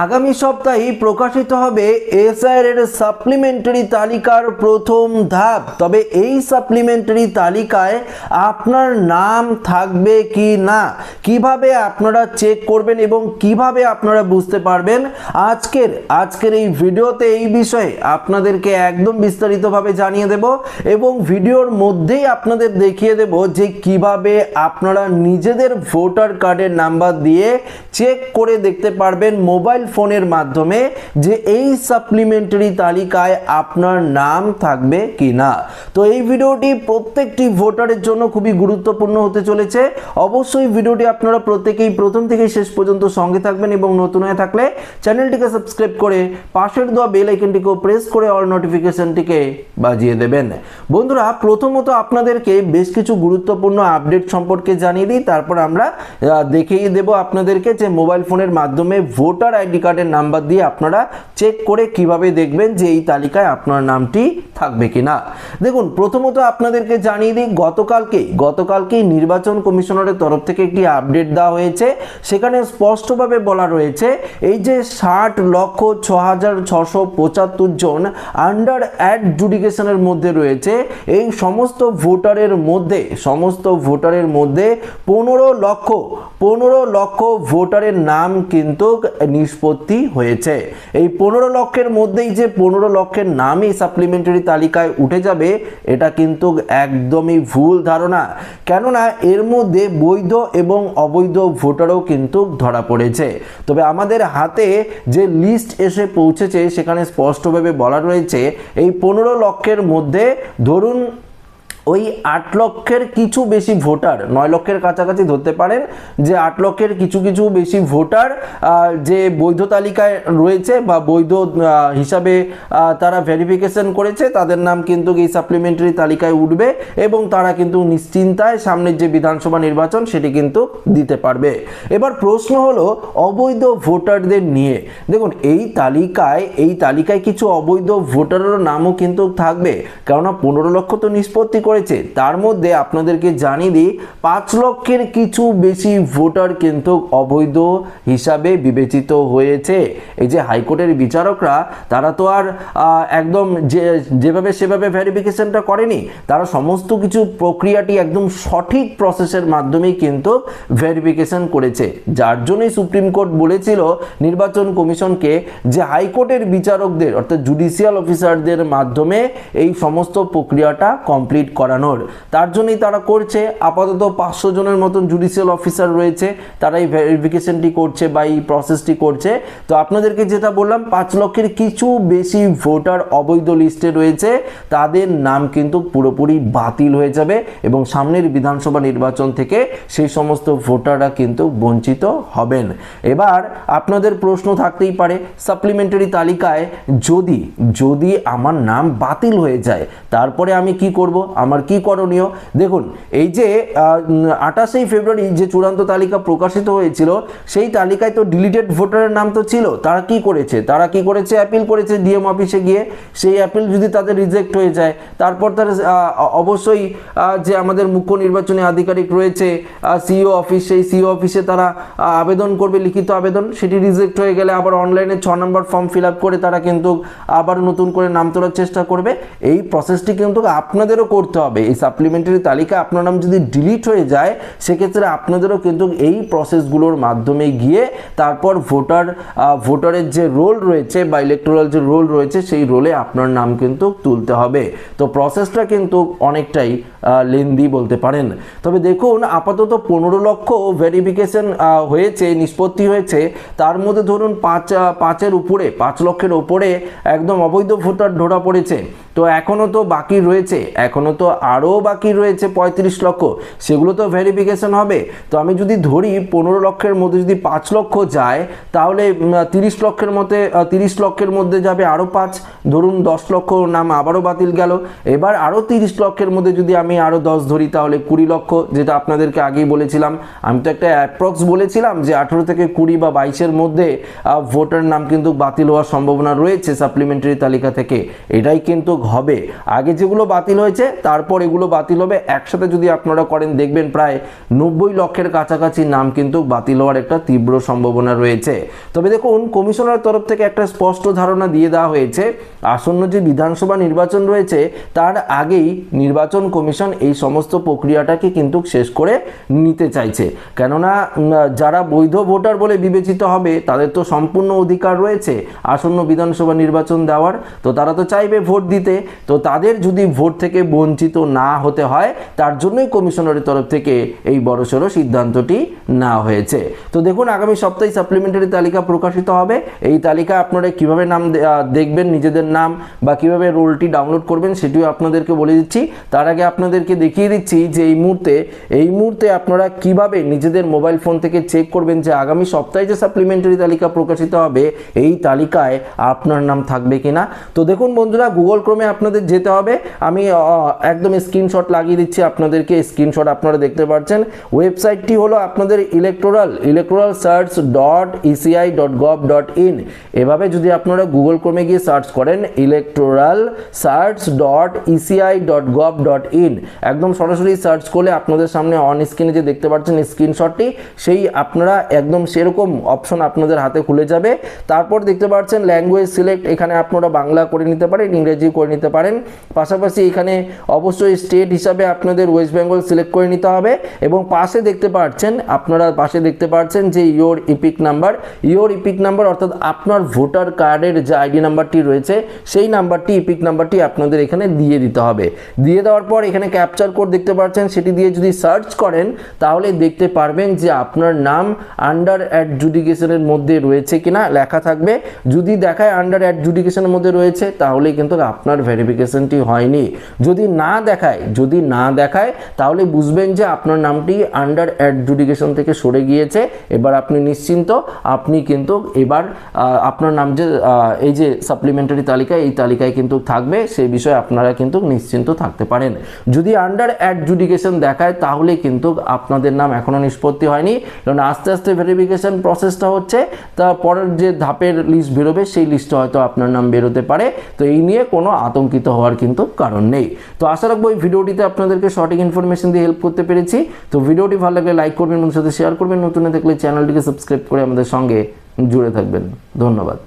আগামী সপ্তাহে প্রকাশিত হবে এসআইআর এর সাপ্লিমেন্টারি তালিকার প্রথম ধাপ। তবে এই সাপ্লিমেন্টারি তালিকায় আপনার নাম থাকবে কি না, কিভাবে আপনারা চেক করবেন এবং কিভাবে আপনারা বুঝতে পারবেন, আজকের এই ভিডিওতে এই বিষয়ে আপনাদেরকে একদম বিস্তারিতভাবে জানিয়ে দেব এবং ভিডিওর মধ্যেই আপনাদের দেখিয়ে দেব যে কিভাবে আপনারা নিজেদের ভোটার কার্ডের নাম্বার দিয়ে চেক করে দেখতে পারবেন মোবাইল ফোনের মাধ্যমে যে এই সাপ্লিমেন্টারি তালিকায় আপনার নাম থাকবে কিনা। তো এই ভিডিওটি প্রত্যেকটি ভোটারের জন্য খুবই গুরুত্বপূর্ণ হতে চলেছে। অবশ্যই ভিডিওটি আপনারা প্রত্যেকেই প্রথম থেকে শেষ পর্যন্ত সঙ্গে থাকবেন এবং নতুন হয়ে থাকলে চ্যানেলটিকে সাবস্ক্রাইব করে পাশের দেওয়া বেল আইকনটিকেও প্রেস করে অল নোটিফিকেশনটিকে বাজিয়ে দেবেন। বন্ধুরা, প্রথমত আপনাদেরকে বেশ কিছু গুরুত্বপূর্ণ আপডেট সম্পর্কে জানিয়ে দিই, তারপর আমরা দেখিয়ে দেব আপনাদেরকে যে মোবাইল ফোনের মাধ্যমে ভোটার আইডি কার্ডের নাম্বার দিয়ে আপনারা চেক করে কিভাবে দেখবেন যে এই তালিকায় আপনার নামটি থাকবে কিনা। দেখুন, প্রথমত আপনাদেরকে জানিয়ে দিই গতকালকেই নির্বাচন কমিশনারের তরফ থেকে একটি আপডেট দেওয়া হয়েছে। সেখানে স্পষ্টভাবে বলা রয়েছে এই যে 60,06,675 জন আন্ডার অ্যাডজুডিকেশনের মধ্যে রয়েছে, এই সমস্ত ভোটারের মধ্যে 15 লক্ষ ভোটারের নাম কিন্তু নিষ্পত্তি হয়েছে। এই 15 লক্ষের মধ্যেই যে 15 লক্ষের নামই সাপ্লিমেন্টারি তালিকায় উঠে যাবে, এটা কিন্তু একদমই ভুল ধারণা। কেননা এর মধ্যে বৈধ এবং অবৈধ ভোটারও কিন্তু ধরা পড়েছে। তবে আমাদের হাতে যে লিস্ট এসে পৌঁছেছে সেখানে স্পষ্টভাবে বলা রয়েছে এই 15 লক্ষের মধ্যে ধরুন ওই 8 লক্ষের কিছু বেশি ভোটার, 9 লক্ষের কাছাকাছি ধরতে পারেন যে 8 লক্ষের কিছু বেশি ভোটার যে বৈধ তালিকায় রয়েছে বা বৈধ হিসাবে তারা ভেরিফিকেশন করেছে, তাদের নাম কিন্তু এই সাপ্লিমেন্টারি তালিকায় উঠবে এবং তারা কিন্তু নিশ্চিন্তায় সামনের যে বিধানসভা নির্বাচন সেটি কিন্তু দিতে পারবে। এবার প্রশ্ন হলো অবৈধ ভোটারদের নিয়ে। দেখুন, এই তালিকায় কিছু অবৈধ ভোটারের নামও কিন্তু থাকবে, কেননা 15 লক্ষ তো নিষ্পত্তি করেছে। তার মধ্যে আপনাদেরকে জানিয়ে দিই 5 লক্ষের কিছু বেশি ভোটার কিন্তু অবৈধ হিসাবে বিবেচিত হয়েছে। এই যে হাইকোর্টের বিচারকরা, তারা তো আর একদম যেভাবে সেভাবে ভেরিফিকেশনটা করেনি, তারা সমস্ত কিছু প্রক্রিয়াটি একদম সঠিক প্রসেসের মাধ্যমেই কিন্তু ভেরিফিকেশন করেছে। যার জন্যই সুপ্রিম কোর্ট বলেছিল নির্বাচন কমিশনকে যে হাইকোর্টের বিচারকদের অর্থাৎ জুডিশিয়াল অফিসারদের মাধ্যমে এই সমস্ত প্রক্রিয়াটা কমপ্লিট করানোর। তার জন্যই তারা করছে। আপাতত 500 জনের মতন জুডিশিয়াল অফিসার রয়েছে, তারা এই ভেরিফিকেশনটি করছে বা এই প্রসেসটি করছে। তো আপনাদেরকে যেটা বললাম, 5 লক্ষের কিছু বেশি ভোটার অবৈধ লিস্টে রয়েছে, তাদের নাম কিন্তু পুরোপুরি বাতিল হয়ে যাবে এবং সামনের বিধানসভা নির্বাচন থেকে সেই সমস্ত ভোটাররা কিন্তু বঞ্চিত হবেন। এবার আপনাদের প্রশ্ন থাকতেই পারে, সাপ্লিমেন্টারি তালিকায় যদি আমার নাম বাতিল হয়ে যায় তারপরে আমি কি করব, আমার কি করণীয়? দেখুন, এই যে 28 ফেব্রুয়ারি যে চূড়ান্ত তালিকা প্রকাশিত হয়েছিল, সেই তালিকায় তো ডিলিটেড ভোটারের নাম তো ছিল। তারা কি করেছে অ্যাপিল করেছে ডিএম অফিসে গিয়ে। সেই অ্যাপিল যদি তাদের রিজেক্ট হয়ে যায়, তারপর তারা অবশ্যই যে আমাদের মুখ্য নির্বাচনী আধিকারিক রয়েছে সিইও অফিস, সেই সিইও অফিসে তারা আবেদন করবে, লিখিত আবেদন। সেটি রিজেক্ট হয়ে গেলে আবার অনলাইনে 6 নম্বর ফর্ম ফিল আপ করে তারা কিন্তু আবার নতুন করে নাম তোলার চেষ্টা করবে। এই প্রসেসটি কিন্তু আপনাদেরও করতে হবে। এই সাপ্লিমেন্টারি তালিকা আপনার নাম যদি ডিলিট হয়ে যায়, সেক্ষেত্রে আপনাদেরও কিন্তু এই প্রসেসগুলোর মাধ্যমে গিয়ে তারপর ভোটারের যে রোল রয়েছে বা ইলেকটোরাল যে রোল রয়েছে, সেই রোলে আপনার নাম কিন্তু তুলতে হবে। তো প্রসেসটা কিন্তু অনেকটাই লেন্দি বলতে পারেন। তবে দেখুন, আপাতত 15 লক্ষ ভেরিফিকেশন হয়েছে, নিষ্পত্তি হয়েছে। তার মধ্যে ধরুন 5 লক্ষের উপরে একদম অবৈধ ভোটার ধরা পড়েছে। তো এখনও তো বাকি রয়েছে, আরও বাকি রয়েছে 35 লক্ষ, সেগুলো তো ভেরিফিকেশন হবে। তো আমি যদি ধরি 15 লক্ষের মধ্যে যদি 5 লক্ষ যায়, তাহলে 30 লক্ষের মধ্যে যাবে আরও 5, ধরুন 10 লক্ষ নাম আবারও বাতিল গেল। এবার আরও 30 লক্ষের মধ্যে যদি আমি আরও 10 ধরি, তাহলে 20 লক্ষ, যেটা আপনাদেরকে আগেই বলেছিলাম। আমি তো একটা অ্যাপ্রক্স বলেছিলাম যে 18 থেকে 20 বা 22-এর মধ্যে ভোটার নাম কিন্তু বাতিল হওয়ার সম্ভাবনা রয়েছে সাপ্লিমেন্টারি তালিকা থেকে। এটাই কিন্তু হবে। আগে যেগুলো বাতিল হয়েছে তারপর এগুলো বাতিল হবে, একসাথে যদি আপনারা করেন দেখবেন প্রায় 90 লক্ষের কাছাকাছি নাম কিন্তু বাতিল হওয়ার একটা তীব্র সম্ভাবনা রয়েছে। তবে দেখুন, কমিশনের তরফ থেকে একটা স্পষ্ট ধারণা দিয়ে দেওয়া হয়েছে, আসন্ন যে বিধানসভা নির্বাচন রয়েছে তার আগেই নির্বাচন কমিশন এই সমস্ত প্রক্রিয়াটাকে কিন্তু শেষ করে নিতে চাইছে। কেননা যারা বৈধ ভোটার বলে বিবেচিত হবে তাদের তো সম্পূর্ণ অধিকার রয়েছে আসন্ন বিধানসভা নির্বাচন দেওয়ার, তো তারা তো চাইবে ভোট দিতে, তো তাদের যদি ভোট থেকে বঞ্চিত না হতে হয় তার জন্যই কমিশনারের তরফ থেকে এই বড়সড় সিদ্ধান্তটি নেওয়া হয়েছে। তো দেখুন, আগামী সপ্তাহে সাপ্লিমেন্টারি তালিকা প্রকাশিত হবে। এই তালিকা আপনারা কিভাবে নাম দেখবেন নিজেদের নাম বা কিভাবে রোলটি ডাউনলোড করবেন সেটিও আপনাদেরকে বলে দিচ্ছি। তার আগে আপনাদেরকে দেখিয়ে দিচ্ছি যে এই মুহূর্তে আপনারা কিভাবে নিজেদের মোবাইল ফোন থেকে চেক করবেন যে আগামী সপ্তাহে যে সাপ্লিমেন্টারি তালিকা প্রকাশিত হবে এই তালিকায় আপনার নাম থাকবে কিনা। তো দেখুন বন্ধুরা, গুগল ক্রোমে আপনাদের যেতে হবে। আমি একদম স্ক্রিনশট লাগিয়ে দিচ্ছি আপনাদেরকে, স্ক্রিনশট আপনারা দেখতে পাচ্ছেন। ওয়েবসাইটটি হলো আপনাদের electoralsearch.eci.gov.in। এভাবে যদি আপনারা গুগল ক্রোমে গিয়ে সার্চ করেন electoralsearch.eci.gov.in, একদম সরাসরি সার্চ করলে আপনাদের সামনে অন স্ক্রিনে যে দেখতে পাচ্ছেন স্ক্রিনশটটি, সেই আপনারা একদম সেরকম অপশন আপনাদের হাতে খুলে যাবে। তারপর দেখতে পাচ্ছেন ল্যাঙ্গুয়েজ সিলেক্ট, এখানে আপনারা বাংলা করে নিতে পারেন, ইংরেজি করে নিতে পারেন। পাশাপাশি এখানে অবশ্যই স্টেট হিসাবে আপনাদের ওয়েস্ট বেঙ্গল সিলেক্ট করে নিতে হবে। এবং পাশে দেখতে পাচ্ছেন যে ইয়োর ইপিক নাম্বার অর্থাৎ আপনার ভোটার কার্ডের যে আইডি নাম্বারটি রয়েছে সেই নাম্বারটি, ইপিক নাম্বারটি আপনাদের এখানে দিয়ে দিতে হবে। দিয়ে দেওয়ার পর এখানে ক্যাপচার কোড দেখতে পাচ্ছেন, সেটি দিয়ে যদি সার্চ করেন তাহলে দেখতে পারবেন যে আপনার নাম আন্ডার অ্যাডজুডিকেশনের মধ্যে রয়েছে কিনা লেখা থাকবে। যদি দেখায় আন্ডার অ্যাডজুডিকেশনের মধ্যে রয়েছে তাহলে কিন্তু আপনার ভেরিফিকেশনটি হয়নি। যদি না দেখায় তাহলে বুঝবেন যে আপনার নামটি আন্ডার অ্যাডজুডিকেশন থেকে সরে গিয়েছে। এবার আপনি নিশ্চিন্ত, আপনি কিন্তু এবার আপনার নাম যে এই যে সাপ্লিমেন্টারি তালিকা, এই তালিকায় কিন্তু থাকবে, সেই বিষয়ে আপনারা কিন্তু নিশ্চিন্ত থাকতে পারেন। যদি আন্ডার অ্যাডজুডিকেশন দেখায় তাহলে কিন্তু আপনাদের নাম এখনো নিষ্পত্তি হয়নি, কারণ আস্তে আস্তে ভেরিফিকেশন প্রসেসটা হচ্ছে। তারপরের যে ধাপের লিস্ট বেরোবে সেই লিস্টে হয়তো আপনার নাম বেরোতে পারে। তো এই নিয়ে কোনো আতঙ্কিত হওয়ার কিন্তু কারণ নেই। তো আশা রাখবো এই ভিডিওটিতে আপনাদেরকে সঠিক ইনফরমেশন দিয়ে হেল্প করতে পেরেছি। তো ভিডিওটি ভালো লাগলে লাইক করবেন, বন্ধুদের সাথে শেয়ার করবেন, নতুন দেখলে চ্যানেলটিকে সাবস্ক্রাইব করে আমাদের সঙ্গে জুড়ে থাকবেন। ধন্যবাদ।